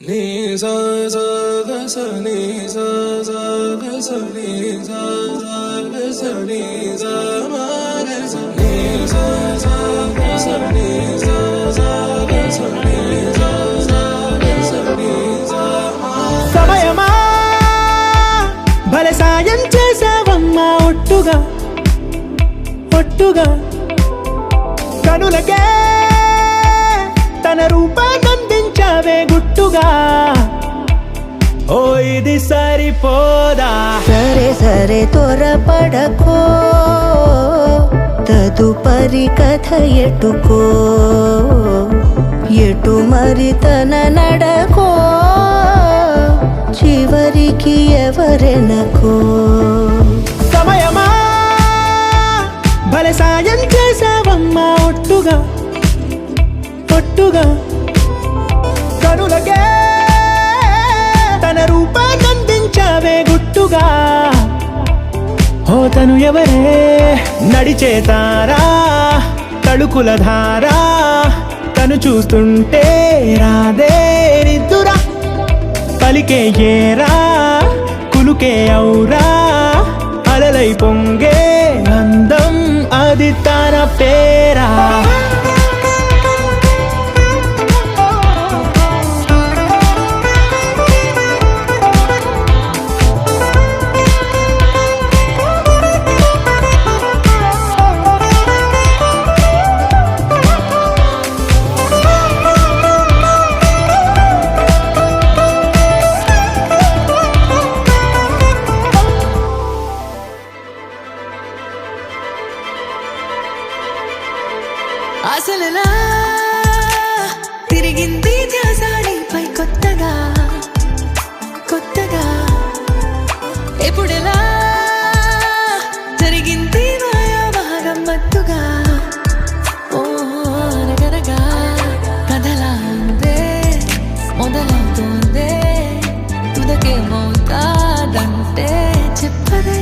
ni sa sa ga sa ni sa sa ga sa ni sa sa ga sa ni sa ma ga sa ni sa sa ga sa ni sa sa ga sa ni sa sa ga sa ni sa ma సమయమా భలే సాయం చేసావమ్మా ఒట్టుగా ఒట్టుగా కనులకే తన రూపాన్నందించావే గుట్టుగా ఓ ఇది సరిపోదా సరే సరే త్వరపడకో తదుపరి కథ ఎటుకో ఎటు మరి తన నడకో చివరికి ఎవరెనకో సమయమా భలే సాయం చేసావమ్మా ఒట్టుగా ఒట్టుగా కనులకే తన రూపాన్నందించావే గుట్టుగా ఓ తను ఎవరే నడిచే తారా తళుకుల ధారా తను చూస్తుంటే రాదే నిద్దురా పలికే ఏరా కులుకే ఔరా అలలై పొంగే అందం అది తన పేరా అసలులా తిరిగింది ధ్యాసానిపై కొత్తగా కొత్తగా ఎప్పుడెలా జరిగింది మాయా మహగమ్మత్తుగా ఓ అనగనగా కథలా ఉందే మొదలవుతోందే తుదకేమవుతాదంటే చెప్పదే